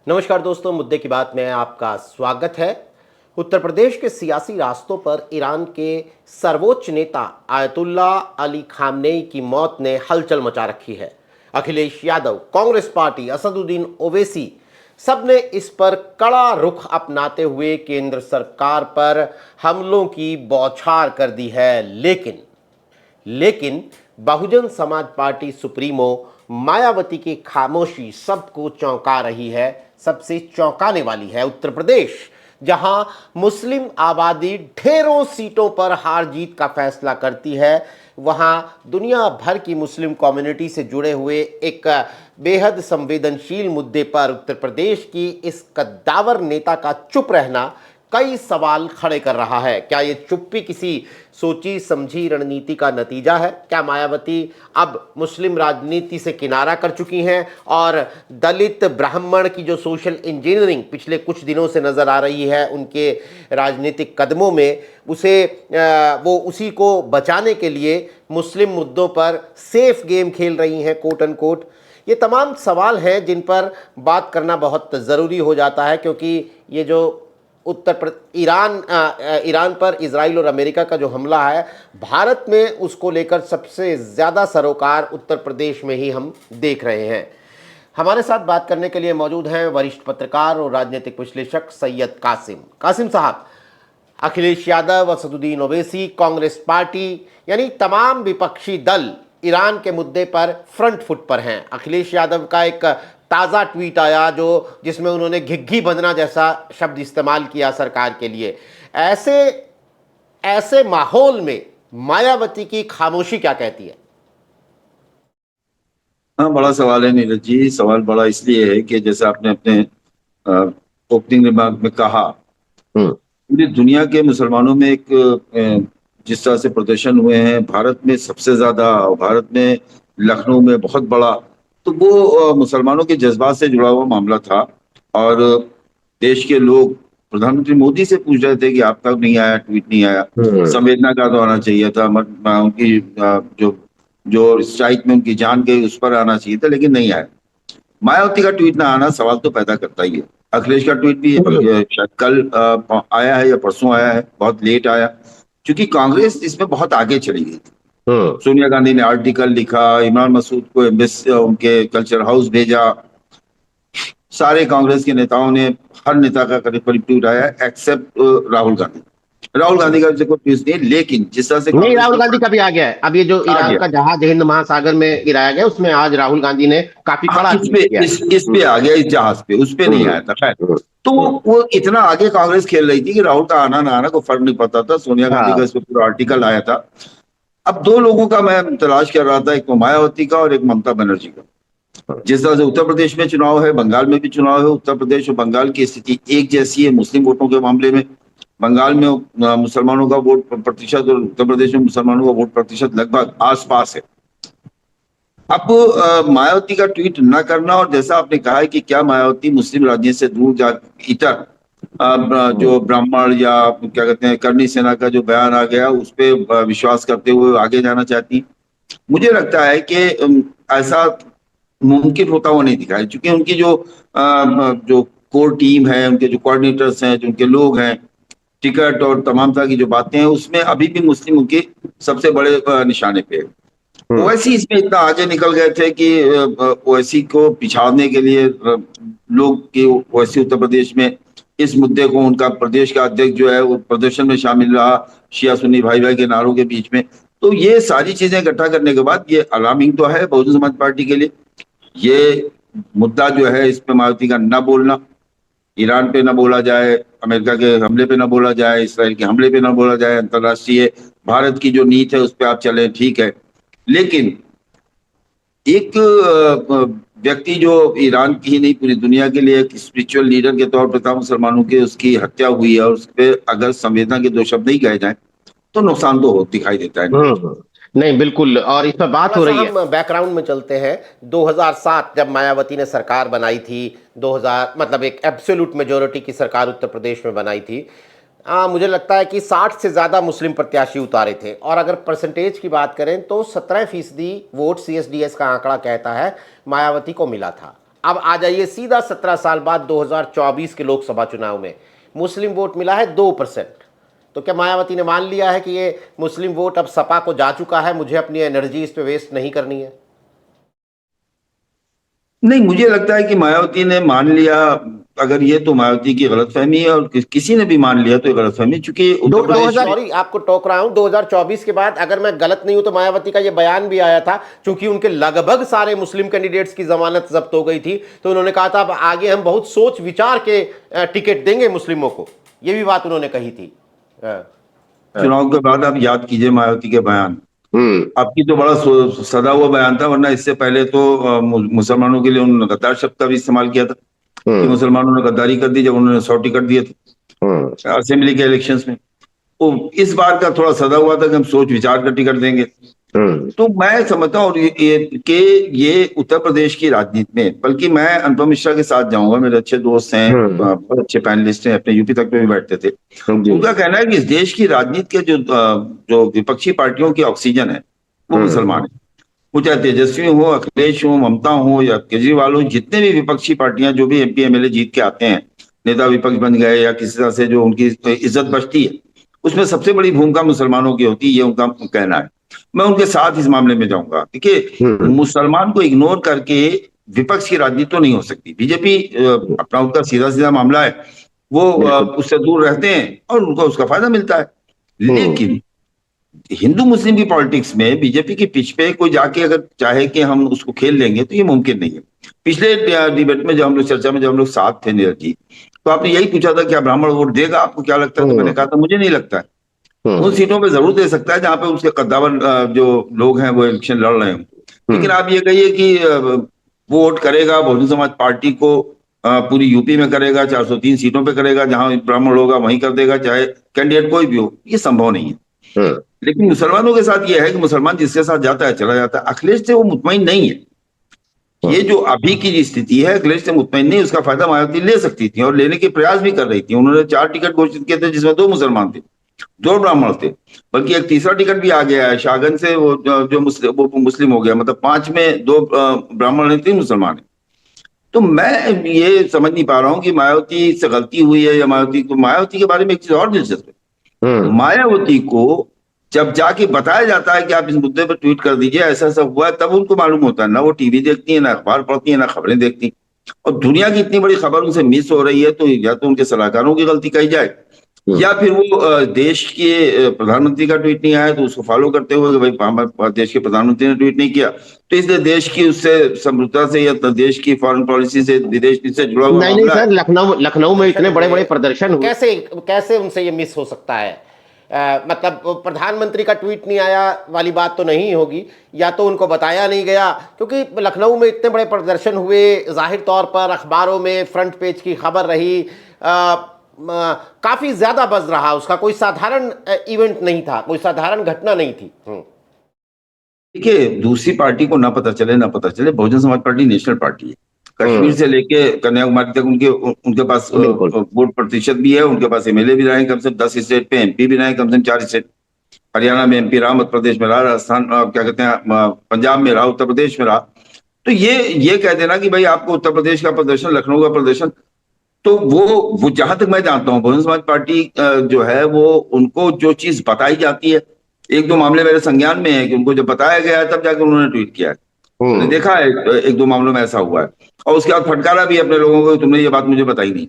नमस्कार दोस्तों, मुद्दे की बात में आपका स्वागत है। उत्तर प्रदेश के सियासी रास्तों पर ईरान के सर्वोच्च नेता आयतुल्ला अली खामनेई की मौत ने हलचल मचा रखी है। अखिलेश यादव, कांग्रेस पार्टी, असदुद्दीन ओवैसी सब ने इस पर कड़ा रुख अपनाते हुए केंद्र सरकार पर हमलों की बौछार कर दी है। लेकिन बहुजन समाज पार्टी सुप्रीमो मायावती की खामोशी सबको चौंका रही है। सबसे चौंकाने वाली है उत्तर प्रदेश, जहां मुस्लिम आबादी ढेरों सीटों पर हार जीत का फैसला करती है। वहां दुनिया भर की मुस्लिम कम्युनिटी से जुड़े हुए एक बेहद संवेदनशील मुद्दे पर उत्तर प्रदेश की इस कद्दावर नेता का चुप रहना कई सवाल खड़े कर रहा है। क्या ये चुप्पी किसी सोची समझी रणनीति का नतीजा है? क्या मायावती अब मुस्लिम राजनीति से किनारा कर चुकी हैं और दलित ब्राह्मण की जो सोशल इंजीनियरिंग पिछले कुछ दिनों से नजर आ रही है उनके राजनीतिक कदमों में, वो उसी को बचाने के लिए मुस्लिम मुद्दों पर सेफ गेम खेल रही हैं, कोट अनकोट? ये तमाम सवाल हैं जिन पर बात करना बहुत ज़रूरी हो जाता है, क्योंकि ये जो ईरान पर इजराइल और अमेरिका का जो हमला है, भारत में उसको लेकर सबसे ज़्यादा सरोकार उत्तर प्रदेश में ही हम देख रहे हैं। हमारे साथ बात करने के लिए मौजूद हैं वरिष्ठ पत्रकार और राजनीतिक विश्लेषक सैयद कासिम साहब। अखिलेश यादव, असदुद्दीन ओवैसी, कांग्रेस पार्टी यानी तमाम विपक्षी दल ईरान के मुद्दे पर फ्रंट फुट पर हैं। अखिलेश यादव का एक ताज़ा ट्वीट आया जिसमें उन्होंने घिघी बंधना जैसा शब्द इस्तेमाल किया सरकार के लिए। ऐसे माहौल में मायावती की खामोशी क्या कहती है? हाँ, बड़ा सवाल है नीरज जी। सवाल बड़ा इसलिए है कि जैसे आपने अपने ओपनिंग रिमार्क में कहा, पूरी दुनिया के मुसलमानों में एक जिस तरह से प्रदर्शन हुए हैं, भारत में सबसे ज्यादा, भारत में लखनऊ में बहुत बड़ा, तो वो मुसलमानों के जज्बात से जुड़ा हुआ मामला था। और देश के लोग प्रधानमंत्री मोदी से पूछ रहे थे कि आप तक नहीं आया, ट्वीट नहीं आया, संवेदना का तो आना चाहिए था, उनकी जो स्ट्राइक में उनकी जान गई उस पर आना चाहिए था, लेकिन नहीं आया। मायावती का ट्वीट ना आना सवाल तो पैदा करता ही है। अखिलेश का ट्वीट भी शायद कल आया है या परसों आया है, बहुत लेट आया, क्योंकि कांग्रेस इसमें बहुत आगे चली गई थी। सोनिया गांधी ने आर्टिकल लिखा, इमरान मसूद को उनके कल्चर हाउस भेजा, सारे कांग्रेस के नेताओं ने, हर नेता का करीब ट्वीट आया एक्सेप्ट राहुल गांधी। राहुल गांधी का कोई ट्वीट नहीं, लेकिन जिस तरह से नहीं, राहुल गांधी का भी आ गया है। अब ये जो ईरान का जहाज हिंद महासागर में गिराया गया, उसमें आज राहुल गांधी ने काफी कड़ा इस पे आ गया, इस जहाज पे, उस पे नहीं आया था। खैर, तो वो इतना आगे कांग्रेस खेल रही थी कि राहुल का आना ना आना को फर्क नहीं पड़ता था। सोनिया गांधी का इस पे पूरा आर्टिकल आया था। अब दो लोगों का मैं तलाश कर रहा था, एक तो मायावती का और एक ममता बनर्जी का। जिस तरह से उत्तर प्रदेश में चुनाव है, बंगाल में भी चुनाव है। उत्तर प्रदेश और बंगाल की स्थिति एक जैसी है मुस्लिम वोटों के मामले में। बंगाल में मुसलमानों का वोट प्रतिशत और उत्तर प्रदेश में मुसलमानों का वोट प्रतिशत लगभग आसपास है। अब मायावती का ट्वीट न करना, और जैसा आपने कहा है कि क्या मायावती मुस्लिम राजनीति से दूर जा, इतर जो ब्राह्मण या क्या कहते हैं करनी सेना का जो बयान आ गया उस पर विश्वास करते हुए आगे जाना चाहती। मुझे लगता है कि ऐसा मुमकिन होता हुआ नहीं दिखा है, क्योंकि उनकी जो कोर टीम है, उनके जो कोऑर्डिनेटर्स हैं, जो उनके लोग हैं, टिकट और तमाम तरह की जो बातें हैं, उसमें अभी भी मुस्लिम उनके सबसे बड़े निशाने पे है। ओवैसी इसमें इतना आगे निकल गए थे कि ओवैसी को पिछाड़ने के लिए लोग कि ओवैसी उत्तर प्रदेश में इस मुद्दे को, उनका प्रदेश का अध्यक्ष जो है वो प्रदर्शन में शामिल रहा, शिया सुन्नी भाई भाई के नारों के बीच में। तो ये सारी चीजें इकट्ठा करने के बाद ये अलार्मिंग तो है बहुजन समाज पार्टी के लिए। ये मुद्दा जो है, इस पे मायावती का न बोलना, ईरान पे न बोला जाए, अमेरिका के हमले पे न बोला जाए, इसराइल के हमले पे न बोला जाए, अंतरराष्ट्रीय भारत की जो नीति है उस पर आप चले, ठीक है। लेकिन एक व्यक्ति जो ईरान की ही नहीं पूरी दुनिया के लिए एक स्पिरिचुअल लीडर के तौर पर था मुसलमानों के, उसकी हत्या हुई है और उस पर अगर संवेदना के दो शब्द नहीं कहे जाए तो नुकसान तो दिखाई देता है। नहीं, बिल्कुल। और इस पर बात हो रही है। हम बैकग्राउंड में चलते हैं। 2007 जब मायावती ने सरकार बनाई थी, 2000 मतलब एक एब्सोल्यूट मेजोरिटी की सरकार उत्तर प्रदेश में बनाई थी, मुझे लगता है कि 60 से ज़्यादा मुस्लिम प्रत्याशी उतारे थे। और अगर परसेंटेज की बात करें तो 17% वोट CSDS का आंकड़ा कहता है मायावती को मिला था। अब आ जाइए सीधा 17 साल बाद 2024 के लोकसभा चुनाव में मुस्लिम वोट मिला है 2%। तो क्या मायावती ने मान लिया है कि ये मुस्लिम वोट अब सपा को जा चुका है, मुझे अपनी एनर्जी इस पे वेस्ट नहीं करनी है? नहीं, मुझे लगता है कि मायावती ने मान लिया, अगर ये तो मायावती की गलतफहमी है, और किसी ने भी मान लिया तो ये गलतफहमी, चूंकि उत्तर प्रदेश में सॉरी आपको टोक रहा हूं, 2024 के बाद अगर मैं गलत नहीं हूं तो मायावती का ये बयान भी आया था, क्योंकि उनके लगभग सारे मुस्लिम कैंडिडेट्स की जमानत जब्त हो गई थी, तो उन्होंने कहा था अब आगे हम बहुत सोच विचार के टिकट देंगे मुस्लिमों को, ये भी बात उन्होंने कही थी। चुनाव के बाद आप याद कीजिए मायावती के बयान, आपकी तो बड़ा सदा हुआ बयान था, वरना इससे पहले तो मुसलमानों के लिए उन्होंने गद्दार शब्द का भी इस्तेमाल किया था कि मुसलमानों ने गद्दारी कर दी जब उन्होंने 100 टिकट दिए थे असेंबली के इलेक्शंस में। तो इस बार का थोड़ा सदा हुआ था कि हम सोच विचार कर टिकट देंगे। तो मैं समझता हूँ कि ये उत्तर प्रदेश की राजनीति में, बल्कि मैं अनुपम मिश्रा के साथ जाऊंगा, मेरे अच्छे दोस्त हैं, बहुत अच्छे पैनलिस्ट हैं, अपने यूपी तक में भी बैठते थे। उनका कहना है कि इस देश की राजनीति के जो विपक्षी पार्टियों की ऑक्सीजन है वो मुसलमान है। वो चाहे तेजस्वी हो, अखिलेश हो, ममता हो या केजरीवाल हो, जितने भी विपक्षी पार्टियां जो भी एमपी एमएलए जीत के आते हैं, नेता विपक्ष बन गए या किसी तरह से जो उनकी इज्जत बचती है, उसमें सबसे बड़ी भूमिका मुसलमानों की होती है, ये उनका कहना है। मैं उनके साथ इस मामले में जाऊंगा। देखिए, मुसलमान को इग्नोर करके विपक्ष की राजनीति तो नहीं हो सकती। बीजेपी अपना उनका सीधा सीधा मामला है, वो उससे दूर रहते हैं और उनको उसका फायदा मिलता है। लेकिन हिंदू मुस्लिम की पॉलिटिक्स में बीजेपी की पिच पे कोई जाके अगर चाहे कि हम उसको खेल लेंगे तो ये मुमकिन नहीं है। पिछले डिबेट में जब हम लोग चर्चा में जब हम लोग साथ थे नीरज जी, तो आपने यही पूछा था क्या ब्राह्मण वोट देगा, आपको क्या लगता है? तो मैंने कहा था मुझे नहीं लगता है। उन सीटों पे जरूर दे सकता है जहां पे उसके कद्दावर जो लोग हैं वो इलेक्शन लड़ रहे हैं। लेकिन आप ये कहिए कि वो वोट करेगा बहुजन समाज पार्टी को, पूरी यूपी में करेगा, 403 सीटों पे करेगा, जहां ब्राह्मण होगा वहीं कर देगा, चाहे कैंडिडेट कोई भी हो, ये संभव नहीं है। लेकिन मुसलमानों के साथ ये है कि मुसलमान जिसके साथ जाता है चला जाता है। अखिलेश से वो मुतमईन नहीं है। ये जो अभी की स्थिति है, अखिलेश से मुतमईन नहीं, उसका फायदा मायावती ले सकती थी और लेने के प्रयास भी कर रही थी। उन्होंने 4 टिकट घोषित किए थे जिसमें 2 मुसलमान थे, 2 ब्राह्मण थे, बल्कि एक तीसरा टिकट भी आ गया है शाहगंज से, वो जो मुस्लिम हो गया, मतलब 5 में 2 ब्राह्मण है, 3 मुसलमान है। तो मैं ये समझ नहीं पा रहा हूँ कि मायावती से गलती हुई है या मायावती के बारे में एक चीज और दिलचस्प है। मायावती को जब जाके बताया जाता है कि आप इस मुद्दे पर ट्वीट कर दीजिए, ऐसा ऐसा हुआ है, तब उनको मालूम होता है। ना वो टीवी देखती है, ना अखबार पढ़ती है, ना खबरें देखती। और दुनिया की इतनी बड़ी खबर उनसे मिस हो रही है, तो या तो उनके सलाहकारों की गलती कही जाए, या फिर वो देश के प्रधानमंत्री का ट्वीट नहीं आया तो उसको फॉलो करते हुए कि भाई देश के प्रधानमंत्री ने ट्वीट नहीं किया तो इसलिए देश की उससे समृद्धता से या देश की फॉरेन पॉलिसी से, विदेश नीति से जुड़ा हुआ नहीं सर, लखनऊ में इतने बड़े बड़े प्रदर्शन हुए, कैसे उनसे ये मिस हो सकता है? मतलब प्रधानमंत्री का ट्वीट नहीं आया वाली बात तो नहीं होगी, या तो उनको बताया नहीं गया, क्योंकि लखनऊ में इतने बड़े प्रदर्शन हुए, जाहिर तौर पर अखबारों में फ्रंट पेज की खबर रही, काफी ज्यादा बज रहा, उसका कोई साधारण इवेंट नहीं था, कोई साधारण घटना नहीं थी। देखिए, दूसरी पार्टी को ना पता चले, Bahujan Samaj party national party है। कश्मीर से लेके कन्याकुमारी तक उनके पास वोट प्रतिशत भी है, उनके पास एमएलए भी रहे कम से कम 10 स्टेट पे, एमपी भी रहे कम से कम 4 स्टेट। हरियाणा में एमपी रहा, मध्य प्रदेश में रहा, राजस्थान क्या कहते हैं पंजाब में रहा, उत्तर प्रदेश में रहा। तो ये कह देना कि भाई आपको उत्तर प्रदेश का प्रदर्शन, लखनऊ का प्रदर्शन, तो वो जहां तक मैं जानता हूँ बहुजन समाज पार्टी जो है वो, उनको जो चीज बताई जाती है, 1-2 मामले मेरे संज्ञान में है कि उनको जब बताया गया है तब जाकर उन्होंने ट्वीट किया है। मैंने देखा है 1-2 मामलों में ऐसा हुआ है, और उसके बाद फटकारा भी अपने लोगों को, तुमने ये बात मुझे बताई नहीं।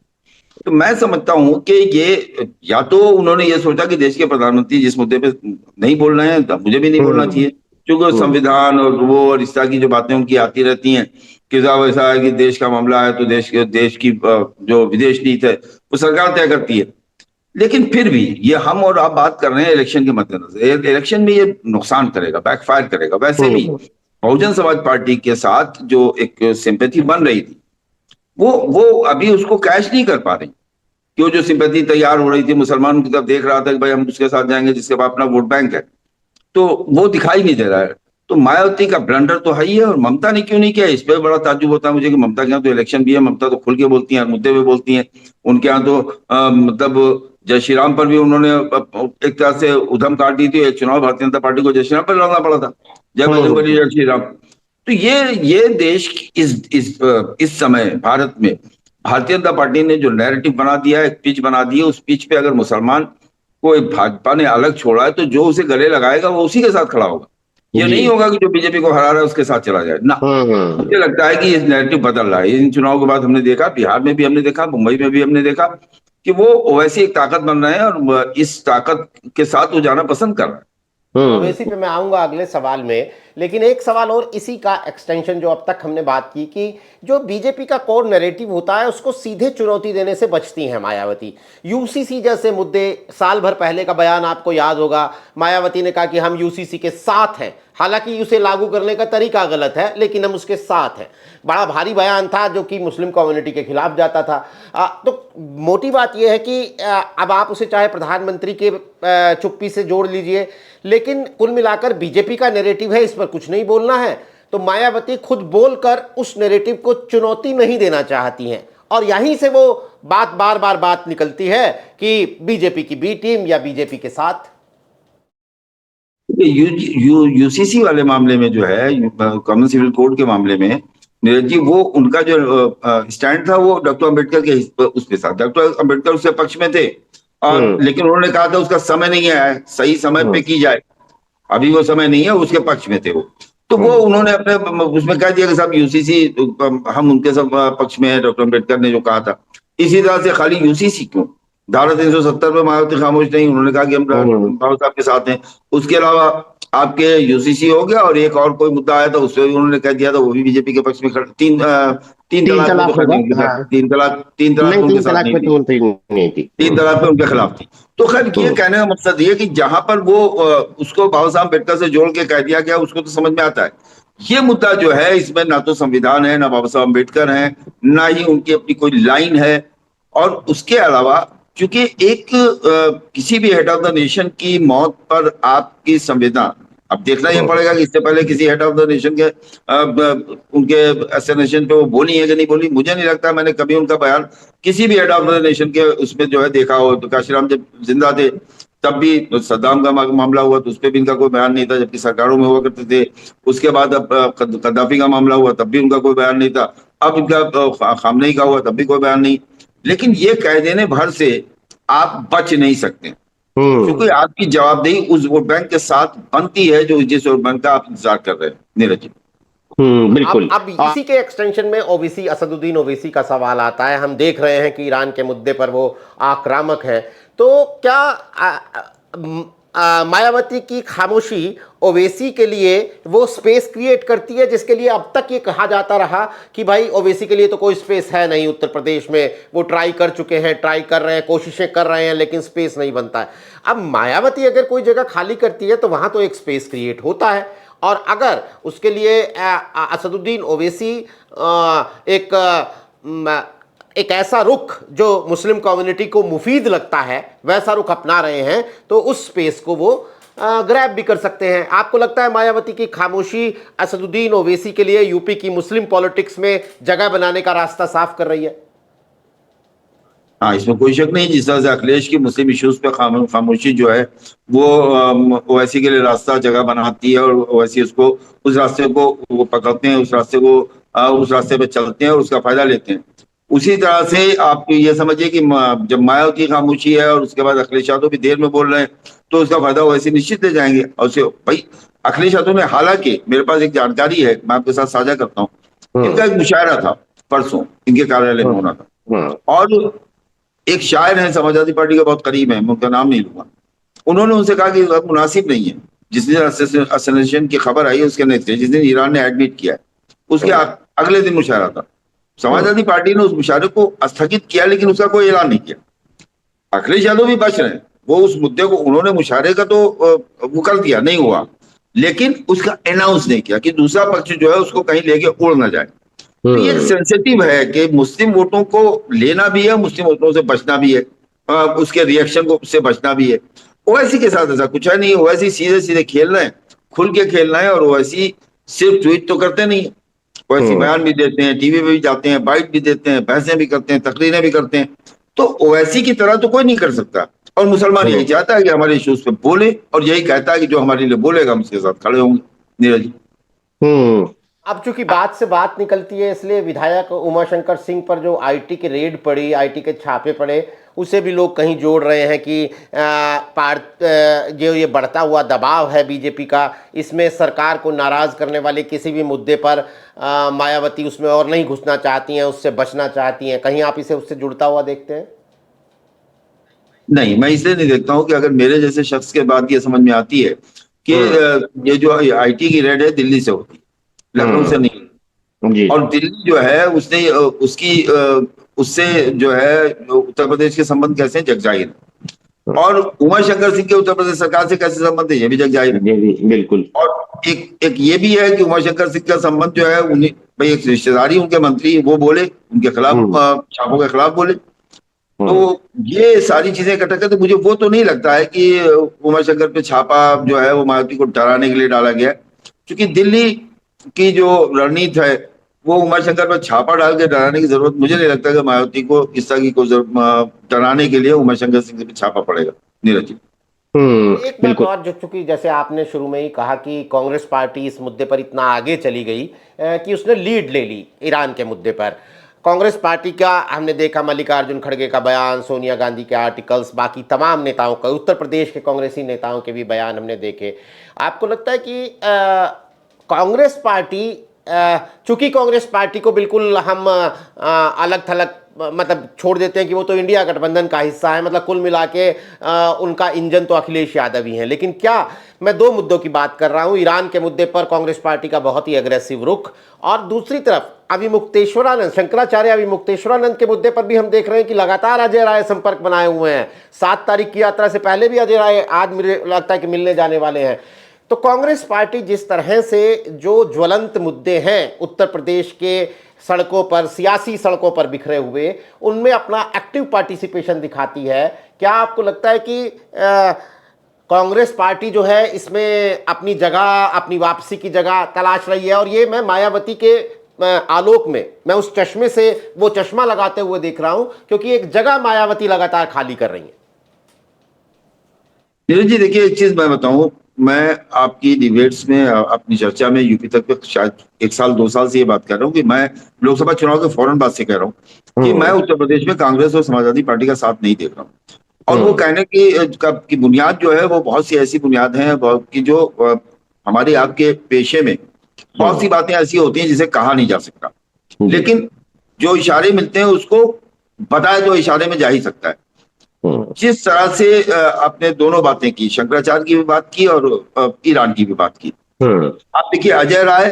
तो मैं समझता हूं कि ये या तो उन्होंने ये सोचा कि देश के प्रधानमंत्री जिस मुद्दे पे नहीं बोल रहे हैं, मुझे भी नहीं बोलना चाहिए, क्योंकि संविधान और वो और इस तरह की जो बातें उनकी आती रहती हैं कि साहब ऐसा है कि देश का मामला है तो देश की जो विदेश नीति है वो सरकार तय करती है। लेकिन फिर भी ये हम और आप बात कर रहे हैं इलेक्शन के मद्देनजर, इलेक्शन में ये नुकसान करेगा, बैकफायर करेगा। वैसे भी बहुजन समाज पार्टी के साथ जो एक सिंपैथी बन रही थी वो अभी उसको कैश नहीं कर पा रही, कि वो जो सिंपैथी तैयार हो रही थी, मुसलमानों की तरफ देख रहा था कि भाई हम उसके साथ जाएंगे जिसके पास अपना वोट बैंक है, तो वो दिखाई नहीं दे रहा है। तो मायावती का ब्लंडर तो है ही है, और ममता ने क्यों नहीं किया, इस पर बड़ा ताज्जुब होता है मुझे कि ममता के यहाँ तो इलेक्शन भी है, ममता तो खुल के बोलती है, मुद्दे पे बोलती हैं। उनके यहाँ तो मतलब जय श्री राम पर भी उन्होंने एक तरह से उधम काट दी थी। एक चुनाव भारतीय जनता पार्टी को जय श्री राम पर लड़ना पड़ा था, जय बजरंगबली जय श्री राम। तो ये देश इस समय भारत में भारतीय जनता पार्टी ने जो नैरेटिव बना दिया है, एक पिच बना दी है, उस पिच पे अगर मुसलमान को एक भाजपा ने अलग छोड़ा है तो जो उसे गले लगाएगा वो उसी के साथ खड़ा होगा। ये जी। नहीं होगा कि जो बीजेपी को हरा रहा है उसके साथ चला जाए ना। मुझे लगता है कि ये नैरेटिव बदल रहा है। इन चुनाव के बाद हमने देखा, बिहार में भी हमने देखा, मुंबई में भी हमने देखा कि वो ओवैसी एक ताकत बन रहे हैं और इस ताकत के साथ वो जाना पसंद कर रहे हैं। ओवैसी पे मैं आऊंगा अगले सवाल में, लेकिन एक सवाल और इसी का एक्सटेंशन जो अब तक हमने बात की कि जो बीजेपी का कोर नैरेटिव होता है उसको सीधे चुनौती देने से बचती हैं मायावती। यूसीसी जैसे मुद्दे, साल भर पहले का बयान आपको याद होगा, मायावती ने कहा कि हम यूसीसी के साथ हैं, हालांकि उसे लागू करने का तरीका गलत है लेकिन हम उसके साथ हैं। बड़ा भारी बयान था जो कि मुस्लिम कम्युनिटी के खिलाफ जाता था। तो मोटी बात यह है कि अब आप उसे चाहे प्रधानमंत्री के चुप्पी से जोड़ लीजिए, लेकिन कुल मिलाकर बीजेपी का नैरेटिव है, इस पर कुछ नहीं बोलना है। तो मायावती खुद बोलकर उस नैरेटिव को चुनौती नहीं देना चाहती हैं और यहीं से वो बात बार बात निकलती है कि बीजेपी की बी टीम या बीजेपी के साथ। यूसीसी वाले मामले में जो है, कॉमन सिविल कोड के मामले में नीरज जी, वो उनका जो स्टैंड था वो डॉक्टर अम्बेडकर के उसके साथ, डॉक्टर अम्बेडकर उसके पक्ष में थे और लेकिन उन्होंने कहा था उसका समय नहीं है, सही समय पे की जाए, अभी वो समय नहीं है, उसके पक्ष में थे वो। तो वो उन्होंने अपने उसमें कह दिया कि साहब यूसीसी हम उनके सब पक्ष में है, डॉक्टर अम्बेडकर ने जो कहा था। इसी तरह से खाली यूसीसी क्यों, धारा 370 में मायावती खामोश नहीं, उन्होंने कहा कि हम बाबा साहब के साथ हैं। उसके अलावा आपके यूसीसी हो गया और एक और कोई मुद्दा आया था उसमें भी उन्होंने कह दिया था, वो भी बीजेपी के पक्ष में तीन तीन तलाक में तलाक तो खैर होगा। नहीं, तीन तलाक नहीं, में उनके तीन साथ तलाक नहीं पे थी, तो नहीं थी। तीन तलाक पे उनके खिलाफ थी। तो खैर ये कहने का मकसद ये कि जहां पर वो उसको बाबा साहब अम्बेडकर से जोड़ के कह दिया गया उसको तो समझ में आता है। ये मुद्दा जो है इसमें ना तो संविधान है, ना बाबा साहब अम्बेडकर है, ना ही उनकी अपनी कोई लाइन है। और उसके अलावा चूंकि एक किसी भी हेड ऑफ द नेशन की मौत पर आपकी संविधान, अब देखना ये पड़ेगा कि इससे पहले किसी हेड ऑफ द नेशन के उनके असैसिनेशन पे वो बोली है कि नहीं बोली। मुझे नहीं लगता मैंने कभी उनका बयान किसी भी हेड ऑफ द नेशन के उसमें जो है देखा हो। तो काशीराम जब जिंदा थे तब भी सद्दाम का मामला हुआ तो उसपे भी इनका कोई बयान नहीं था, जबकि सरकारों में हुआ करते थे। उसके बाद अब कद्दाफी का मामला हुआ तब भी उनका कोई बयान नहीं था। अब इनका खामनेई का हुआ तब भी कोई बयान नहीं। लेकिन ये कह देने भर से आप बच नहीं सकते, क्योंकि आपकी जवाबदेही उस वोट बैंक के साथ बनती है जो जिस वोट बैंक का आप इंतजार कर रहे हैं। नीरज जी, बिल्कुल। अब इसी के एक्सटेंशन में ओवैसी, असदुद्दीन ओवैसी का सवाल आता है। हम देख रहे हैं कि ईरान के मुद्दे पर वो आक्रामक है, तो क्या मायावती की खामोशी ओवैसी के लिए वो स्पेस क्रिएट करती है जिसके लिए अब तक ये कहा जाता रहा कि भाई ओवैसी के लिए तो कोई स्पेस है नहीं उत्तर प्रदेश में, वो ट्राई कर चुके हैं, ट्राई कर रहे हैं, कोशिशें कर रहे हैं, लेकिन स्पेस नहीं बनता है। अब मायावती अगर कोई जगह खाली करती है तो वहां तो एक स्पेस क्रिएट होता है, और अगर उसके लिए असदुद्दीन ओवैसी एक ऐसा रुख जो मुस्लिम कम्युनिटी को मुफीद लगता है वैसा रुख अपना रहे हैं, तो उस स्पेस को वो ग्रैब भी कर सकते हैं। आपको लगता है मायावती की खामोशी असदुद्दीन ओवैसी के लिए यूपी की मुस्लिम पॉलिटिक्स में जगह बनाने का रास्ता साफ कर रही है? हाँ, इसमें कोई शक नहीं। जिस तरह से अखिलेश की मुस्लिम इश्यूज पे खामोशी जो है वो ओवैसी के लिए रास्ता जगह बनाती है और ओवैसी उसको उस रास्ते को वो पकड़ते हैं, उस रास्ते पे चलते हैं और उसका फायदा लेते हैं। उसी तरह से आप ये समझिए कि जब मायावती खामोशी है और उसके बाद अखिलेश यादव भी देर में बोल रहे हैं तो उसका फायदा ओवैसी निश्चित ले जाएंगे। और उसे भाई अखिलेश यादव ने, हालांकि मेरे पास एक जानकारी है मैं आपके साथ साझा करता हूँ, इनका एक मुशायरा था परसों, इनके कार्यालय में होना था। और एक शायर है समाजवादी पार्टी के बहुत करीब है, मैं उनका नाम नहीं लूंगा, उन्होंने उनसे कहा कि मुनासिब नहीं है। जिस दिन असैसिनेशन की खबर आई उसके नेक्स्ट डे, जिस दिन ईरान ने एडमिट किया उसके अगले दिन मुशायरा था। समाजवादी पार्टी ने उस मुशायरे को स्थगित किया लेकिन उसका कोई ऐलान नहीं किया। अखिलेश यादव भी बच रहे हैं, वो उस मुद्दे को, उन्होंने मुशायरे का तो वो कर दिया, नहीं हुआ, लेकिन उसका अनाउंस नहीं किया कि दूसरा पक्ष जो है उसको कहीं लेके उड़ ना जाए। तो ये सेंसिटिव है कि मुस्लिम वोटों को लेना भी है, मुस्लिम वोटों से बचना भी है, उसके रिएक्शन को से बचना भी है। ओवैसी के साथ ऐसा कुछ है नहीं, ओवैसी सीधे सीधे खेल रहे हैं, खुल के खेल रहे हैं। और ओवैसी सिर्फ ट्वीट तो करते नहीं है, ओवैसी बयान भी देते हैं, टीवी पे भी जाते हैं, बाइट भी देते हैं, बहसें भी करते हैं, तकरीरें भी करते हैं। तो ओवैसी की तरह तो कोई नहीं कर सकता। और मुसलमान यही चाहता है कि हमारे इश्यूज पे बोले, और यही कहता है कि जो हमारे लिए बोलेगा हम उसके साथ खड़े होंगे। नीरज जी, अब चूंकि बात से बात निकलती है, इसलिए विधायक उमाशंकर सिंह पर जो आईटी की रेड पड़ी, आईटी के छापे पड़े, उसे भी लोग कहीं जोड़ रहे हैं कि जो ये बढ़ता हुआ दबाव है बीजेपी का, इसमें सरकार को नाराज करने वाले किसी भी मुद्दे पर मायावती उसमें और नहीं घुसना चाहती हैं, उससे बचना चाहती हैं। कहीं आप इसे उससे जुड़ता हुआ देखते हैं? नहीं, मैं इसलिए नहीं देखता हूँ कि अगर मेरे जैसे शख्स के बात ये समझ में आती है कि ये जो आईटी की रेड है दिल्ली से होती, लखनऊ से नहीं। जी। और दिल्ली जो है उसने उसकी उससे जो है उत्तर प्रदेश के संबंध कैसे हैं, जगजाहिर है। और उमाशंकर सिंह के उत्तर प्रदेश सरकार से कैसे संबंध है, ये भी जगजाहिर है। ये भी बिल्कुल। और एक ये भी है कि उमाशंकर सिंह का संबंध जो है उन्हीं भाई, एक रिश्तेदारी उनके मंत्री वो बोले उनके खिलाफ, छापों के खिलाफ बोले। तो ये सारी चीजें इकट्ठा करते, मुझे वो तो नहीं लगता है कि उमाशंकर पे छापा जो है वो मायावती को डराने के लिए डाला गया है। क्योंकि दिल्ली की जो रणनीति है वो उमाशंकर पर छापा डाल के डराने की जरूरत मुझे नहीं लगता कि मायावती को इस तरह की कोई डराने के लिए उमाशंकर सिंह पे छापा पड़ेगा। नीरज जी, एक बात और, जो चूंकि जैसे आपने शुरू में ही कहा कि कांग्रेस पार्टी इस मुद्दे पर इतना आगे चली गई कि उसने लीड ले ली ईरान के मुद्दे पर। कांग्रेस पार्टी का हमने देखा, मल्लिकार्जुन खड़गे का बयान, सोनिया गांधी के आर्टिकल्स, बाकी तमाम नेताओं का, उत्तर प्रदेश के कांग्रेसी नेताओं के भी बयान हमने देखे। आपको लगता है कि कांग्रेस पार्टी, चूंकि कांग्रेस पार्टी को बिल्कुल हम अलग थलग मतलब छोड़ देते हैं कि वो तो इंडिया गठबंधन का हिस्सा है, मतलब कुल मिला के उनका इंजन तो अखिलेश यादव ही हैं, लेकिन क्या, मैं दो मुद्दों की बात कर रहा हूं, ईरान के मुद्दे पर कांग्रेस पार्टी का बहुत ही अग्रेसिव रुख, और दूसरी तरफ अभिमुक्तेश्वरानंद, शंकराचार्य अभिमुक्तेश्वरानंद के मुद्दे पर भी हम देख रहे हैं कि लगातार अजय राय संपर्क बनाए हुए हैं। 7 तारीख की यात्रा से पहले भी अजय राय आज मुझे लगता है कि मिलने जाने वाले हैं। तो कांग्रेस पार्टी जिस तरह से जो ज्वलंत मुद्दे हैं उत्तर प्रदेश के सड़कों पर, सियासी सड़कों पर बिखरे हुए, उनमें अपना एक्टिव पार्टिसिपेशन दिखाती है, क्या आपको लगता है कि कांग्रेस पार्टी जो है इसमें अपनी जगह, अपनी वापसी की जगह तलाश रही है? और ये मैं मायावती के आलोक में, मैं उस चश्मे से वो चश्मा लगाते हुए देख रहा हूं, क्योंकि एक जगह मायावती लगातार खाली कर रही है। नीरज जी, देखिए एक चीज मैं बताऊं, मैं आपकी डिबेट्स में, अपनी चर्चा में यूपी तक पे शायद 1 साल 2 साल से ये बात कर रहा हूँ कि मैं लोकसभा चुनाव के फौरन बाद से कह रहा हूँ कि मैं उत्तर प्रदेश में कांग्रेस और समाजवादी पार्टी का साथ नहीं देख रहा हूँ। और वो कहने की बुनियाद जो है वो बहुत सी ऐसी बुनियाद है कि जो हमारे आपके पेशे में बहुत सी बातें ऐसी होती हैं जिसे कहा नहीं जा सकता, लेकिन जो इशारे मिलते हैं उसको बताया तो इशारे में जा ही सकता है। जिस तरह से आपने दोनों बातें की, शंकराचार्य की भी बात की और ईरान की भी बात की। आप देखिए, अजय राय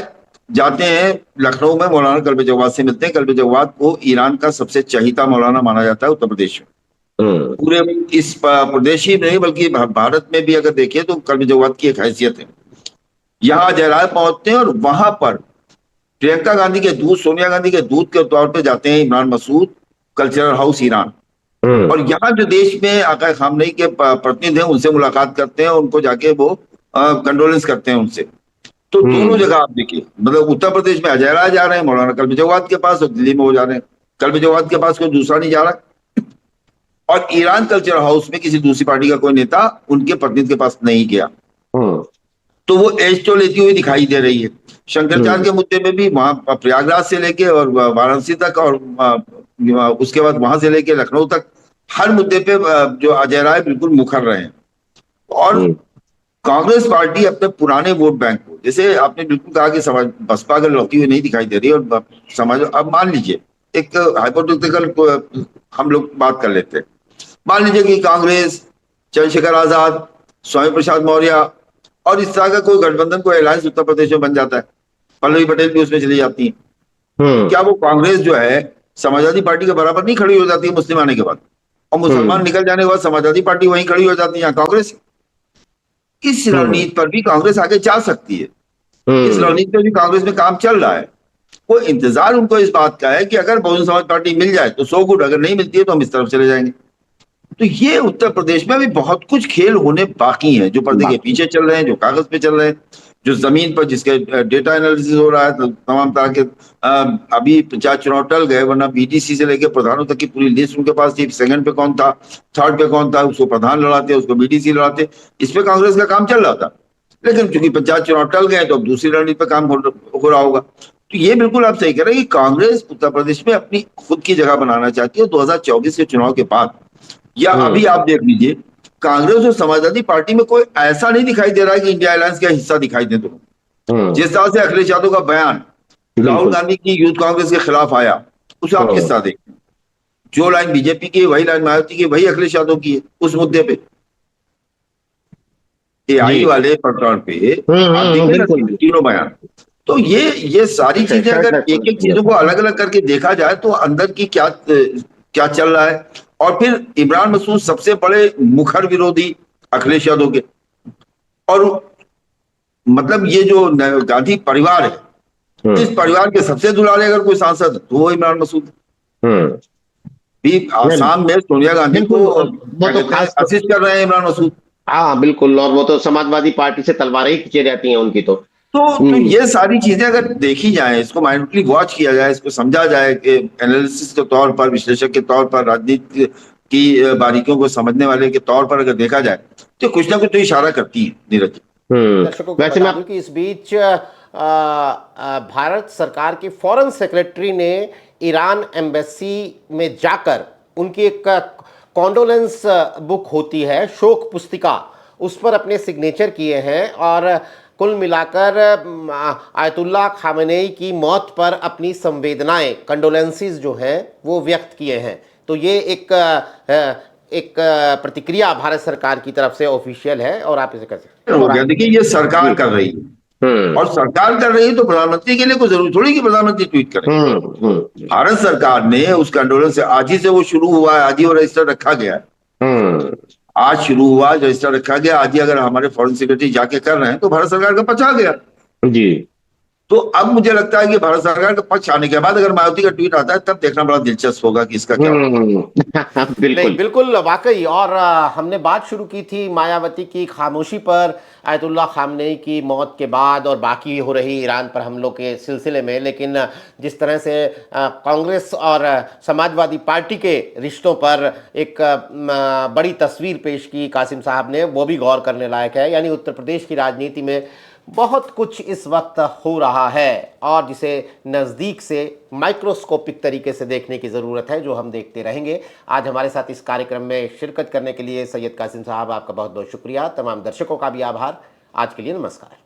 जाते हैं लखनऊ में, मौलाना कल्बे जवाद से मिलते हैं। कल्बे जवाद को ईरान का सबसे चहीता मौलाना माना जाता है उत्तर प्रदेश में। पूरे इस प्रदेश ही नहीं बल्कि भारत में भी अगर देखें तो कल्बे जवाद की एक हैसियत है। यहाँ अजय राय पहुंचते हैं और वहां पर प्रियंका गांधी के दूत, सोनिया गांधी के दूत के तौर पर जाते हैं Imran Masood, cultural house Iran. और यहाँ जो देश में आका खामनेई के प्रतिनिधि हैं उनसे मुलाकात करते हैं, उनको जाके वो कंडोलेंस करते हैं उनसे। तो दोनों जगह आप देखिए, मतलब उत्तर प्रदेश में अजय राय जा रहे हैं मौलाना कल्बे जवाद के पास, और दिल्ली में वो जा रहे हैं कल्बे जवाद के पास, कोई दूसरा नहीं जा रहा। और ईरान कल्चर हाउस में किसी दूसरी पार्टी का कोई नेता उनके प्रतिनिधि के पास नहीं गया। तो वो एज तो लेती हुई दिखाई दे रही है। शंकराचार्य के मुद्दे में भी वहां प्रयागराज से लेके और वाराणसी तक, और उसके बाद वहां से लेके लखनऊ तक, हर मुद्दे पे जो अजय राय बिल्कुल मुखर रहे हैं। और कांग्रेस पार्टी अपने पुराने वोट बैंक को, जैसे आपने बिल्कुल कहा कि समाज बसपा अगर लौटी हुई नहीं दिखाई दे रही, और समाज, अब मान लीजिए एक हाइपोथेटिकल हम लोग बात कर लेते हैं, मान लीजिए कि कांग्रेस, चंद्रशेखर आजाद, स्वामी प्रसाद मौर्य और इस तरह का कोई गठबंधन, कोई अलायंस उत्तर प्रदेश में बन जाता है, पल्लवी पटेल भी उसमें चली जाती है, क्या वो कांग्रेस जो है समाजवादी पार्टी के बराबर नहीं खड़ी हो जाती है मुस्लिम आने के बाद? और मुसलमान निकल जाने के बाद समाजवादी पार्टी वहीं खड़ी हो जाती है, यहाँ कांग्रेस। इस रणनीति पर भी कांग्रेस आगे जा सकती है। इस रणनीति पर भी कांग्रेस में काम चल रहा है। वो इंतजार उनको इस बात का है कि अगर बहुजन समाज पार्टी मिल जाए तो सो गुड, अगर नहीं मिलती है तो हम इस तरफ चले जाएंगे। तो ये उत्तर प्रदेश में भी बहुत कुछ खेल होने बाकी हैं, जो पर्दे के पीछे चल रहे हैं, जो कागज पे चल रहे हैं, जो जमीन पर जिसके डेटा एनालिसिस हो रहा है, तो तमाम तरह के अभी पंचायत चुनाव टल गए, वरना बीडीसी से लेकर प्रधानों तक की पूरी लिस्ट उनके पास थी। सेकंड पे कौन था, थर्ड पे कौन था, उसको प्रधान लड़ाते, उसको बीडीसी लड़ाते, इस पे कांग्रेस का काम चल रहा था। लेकिन चूंकि पंचायत चुनाव टल गए तो अब दूसरी रणनीति पर काम हो रहा होगा। तो ये बिल्कुल आप सही कह रहे हैं कि कांग्रेस उत्तर प्रदेश में अपनी खुद की जगह बनाना चाहती है 2024 के चुनाव के बाद, या अभी आप देख लीजिए कांग्रेस और समाजवादी पार्टी में कोई ऐसा नहीं दिखाई दे रहा है कि इंडिया अलायंस का हिस्सा दिखाई दे दोनों। जिस तरह से अखिलेश यादव का बयान राहुल गांधी की यूथ कांग्रेस के खिलाफ आया, उसे आप किस तरह देखते हैं? जो लाइन बीजेपी की है वही लाइन मायावती की, वही अखिलेश यादव की है उस मुद्दे पे, एआई वाले प्रकरण पे आप देखिए ना तीनों बयान। तो ये सारी चीजें अगर एक एक चीजों को अलग अलग करके देखा जाए तो अंदर की क्या क्या चल रहा है। और फिर इमरान मसूद सबसे बड़े मुखर विरोधी अखिलेश यादव के, और मतलब ये जो गांधी परिवार है, इस परिवार के सबसे दुलारे अगर कोई सांसद तो वो इमरान मसूद भी आसाम में सोनिया गांधी को असिस्ट कर रहे हैं इमरान मसूद। हाँ बिल्कुल, और वो तो समाजवादी पार्टी से तलवारें ही खींचे जाती हैं उनकी। तो ये सारी चीजें अगर देखी जाए, इसको माइंडफुली वॉच किया जाए, इसको समझा जाए कि एनालिसिस के तौर पर, विश्लेषक के तौर पर, राजनीति की बारीकियों को समझने वाले के तौर पर अगर देखा जाए तो कुछ ना कुछ तो इशारा करती है नीरज। दर्शकों को बता दूं कि इस बीच भारत सरकार के फॉरेन सेक्रेटरी ने ईरान एम्बेसी में जाकर उनकी एक कॉन्डोलेंस बुक होती है, शोक पुस्तिका, उस पर अपने सिग्नेचर किए हैं और कुल मिलाकर आयतुल्ला खामेनेई की मौत पर अपनी संवेदनाएं, कंडोलेंसेस जो हैं वो व्यक्त किए हैं। तो ये एक प्रतिक्रिया भारत सरकार की तरफ से ऑफिशियल है और आप इसे कर सकते हैं। देखिए ये सरकार कर रही है और सरकार कर रही है तो प्रधानमंत्री के लिए कोई जरूरी थोड़ी कि प्रधानमंत्री ट्वीट करें। भारत सरकार ने उस कंडोलेंस से आज ही से वो शुरू हुआ है, आज ही वो रजिस्टर रखा गया है, आज शुरू हुआ, रजिस्टर रखा गया, आज ही अगर हमारे फॉरेन सेक्रेटरी जाके कर रहे हैं तो भारत सरकार का पक्ष आ गया जी। तो अब मुझे लगता है कि भारत सरकार का पक्ष आने के बाद अगर मायावती का ट्वीट आता है तब देखना बड़ा दिलचस्प होगा कि इसका क्या बिल्कुल वाकई। और हमने बात शुरू की थी मायावती की खामोशी पर आयतुल्ला खामनेई की मौत के बाद और बाकी हो रही ईरान पर हमलों के सिलसिले में, लेकिन जिस तरह से कांग्रेस और समाजवादी पार्टी के रिश्तों पर एक बड़ी तस्वीर पेश की कासिम साहब ने, वो भी गौर करने लायक है। यानी उत्तर प्रदेश की राजनीति में बहुत कुछ इस वक्त हो रहा है और जिसे नज़दीक से माइक्रोस्कोपिक तरीके से देखने की ज़रूरत है, जो हम देखते रहेंगे। आज हमारे साथ इस कार्यक्रम में शिरकत करने के लिए सैयद कासिम साहब आपका बहुत बहुत शुक्रिया। तमाम दर्शकों का भी आभार। आज के लिए नमस्कार।